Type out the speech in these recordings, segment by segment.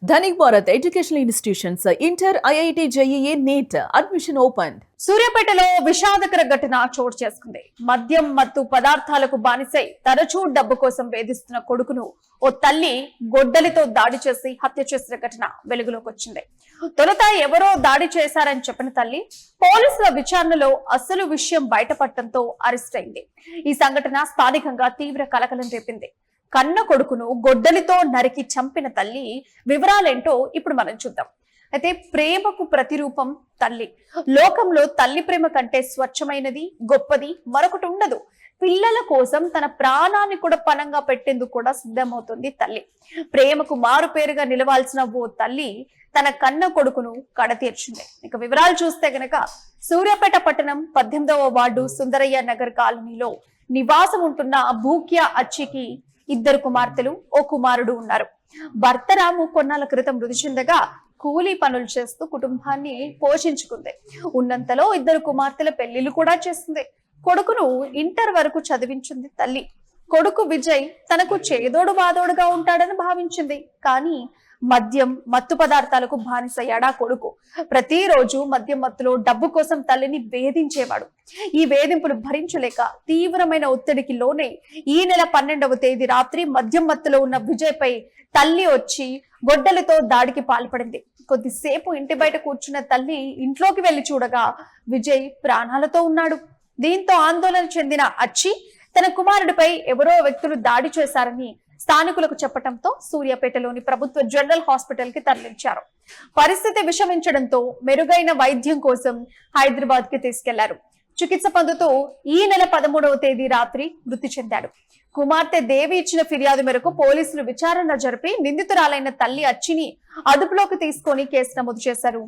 Dhanik Bharat educational institutions inter IIT JEE NEET admission open. సూర్యాపేటలో విషాదకర ఘటన చోటు చేసుకుంది. మద్యం మత్తు పదార్థాలకు బానిసై తరచూ డబ్బు కోసం వేధిస్తున్న కొడుకును ఓ తల్లి గొడ్డలితో దాడి చేసి హత్య చేసిన ఘటన వెలుగులోకి వచ్చింది. తొలుత ఎవరో దాడి చేశారని చెప్పిన తల్లి పోలీసుల విచారణలో అసలు విషయం బయటపడటంతో అరెస్ట్ అయింది. ఈ సంఘటన స్థానికంగా తీవ్ర కలకలం రేపింది. కన్న కొడుకును గొడ్డలితో నరికి చంపిన తల్లి వివరాలేంటో ఇప్పుడు మనం చూద్దాం. అయితే ప్రేమకు ప్రతిరూపం తల్లి. లోకంలో తల్లి ప్రేమ కంటే స్వచ్ఛమైనది, గొప్పది మరొకటి ఉండదు. పిల్లల కోసం తన ప్రాణాన్ని కూడా పణంగా పెట్టేందుకు కూడా సిద్ధమవుతుంది తల్లి. ప్రేమకు మారు పేరుగా నిలవాల్సిన ఓ తల్లి తన కన్న కొడుకును కడతీర్చింది. ఇక వివరాలు చూస్తే గనక సూర్యాపేట పట్టణం 18వ వార్డు సుందరయ్య నగర్ కాలనీలో నివాసం ఉంటున్న భూక్యా అచ్చికి 2 కుమార్తెలు, ఓ కుమారుడు ఉన్నారు. భర్త రాము కొన్నాళ్ళ క్రితం మృతి చెందగా కూలీ పనులు చేస్తూ కుటుంబాన్ని పోషించుకుంది. ఉన్నంతలో 2 కుమార్తెల పెళ్లిళ్లు కూడా చేసింది. కొడుకును ఇంటర్ వరకు చదివించింది తల్లి. కొడుకు విజయ్ తనకు చేదోడు వాదోడుగా ఉంటాడని భావించింది. కానీ మద్యం మత్తు పదార్థాలకు బానిసయ్యాడా కొడుకు. ప్రతిరోజు మద్యం మత్తులో డబ్బు కోసం తల్లిని వేధించేవాడు. ఈ వేధింపులు భరించలేక తీవ్రమైన ఒత్తిడికి లోనై ఈ నెల 12వ తేదీ రాత్రి మద్యం మత్తులో ఉన్న విజయ్ పై తల్లి వచ్చి గొడ్డలితో దాడికి పాల్పడింది. కొద్దిసేపు ఇంటి బయట కూర్చున్న తల్లి ఇంట్లోకి వెళ్లి చూడగా విజయ్ ప్రాణాలతో ఉన్నాడు. దీంతో ఆందోళన చెందిన అచ్చి తన కుమారుడిపై ఎవరో వ్యక్తులు దాడి చేశారని స్థానికులకు చెప్పడంతో సూర్యాపేటలోని ప్రభుత్వ జనరల్ హాస్పిటల్ కి తరలించారు. పరిస్థితి విషమించడంతో మెరుగైన వైద్యం కోసం హైదరాబాద్ కి తీసుకెళ్లారు. చికిత్స పొందుతూ ఈ నెల 13వ తేదీ రాత్రి మృతి చెందాడు. కుమార్తె దేవి ఇచ్చిన ఫిర్యాదు మేరకు పోలీసులు విచారణ జరిపి నిందితురాలైన తల్లి అచ్చిని అదుపులోకి తీసుకొని కేసు నమోదు చేశారు.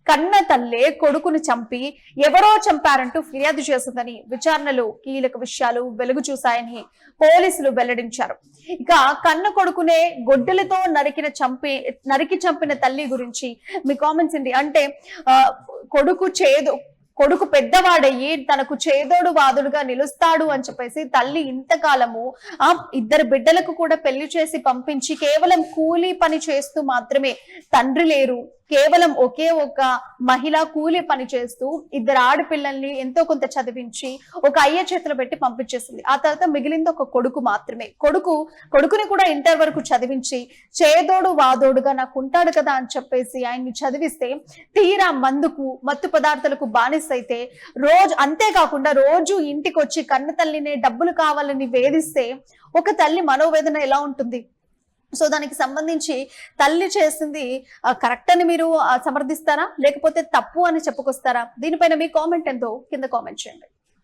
కన్న తల్లే కొడుకును చంపి ఎవరో చంపారంటూ ఫిర్యాదు చేసిందని విచారణలో కీలక విషయాలు వెలుగు చూశాయని పోలీసులు వెల్లడించారు. ఇక కన్న కొడుకునే గొడ్డలితో నరికి చంపిన తల్లి గురించి మీ కామెంట్స్ ఏంటి? అంటే కొడుకు పెద్దవాడయ్యి తనకు చేదోడు వాదుడుగా నిలుస్తాడు అని చెప్పేసి తల్లి ఇంతకాలము 2 బిడ్డలకు కూడా పెళ్లి చేసి పంపించి కేవలం కూలీ పని చేస్తూ మాత్రమే, తండ్రి లేరు, కేవలం ఒకే ఒక మహిళ కూలీ పని చేస్తూ 2 ఆడపిల్లల్ని ఎంతో కొంత చదివించి ఒక అయ్య చేతిలో పెట్టి పంపించేసింది. ఆ తర్వాత మిగిలింది ఒక కొడుకు మాత్రమే. కొడుకుని కూడా ఇంటర్ వరకు చదివించి చేదోడు వాదోడుగా నాకు ఉంటాడు కదా అని చెప్పేసి ఆయన్ని చదివిస్తే తీరా మత్తు పదార్థాలకు బానిసైతే అంతేకాకుండా రోజు ఇంటికి వచ్చి కన్న తల్లిని డబ్బులు కావాలని వేధిస్తే ఒక తల్లి మనోవేదన ఎలా ఉంటుంది? సో దానికి సంబంధించి తల్లి చేసింది కరెక్ట్ అని మీరు సమర్థిస్తారా, లేకపోతే తప్పు అని చెప్పుకొస్తారా? దీనిపైన మీ కామెంట్ ఎంతో కింద కామెంట్ చేయండి.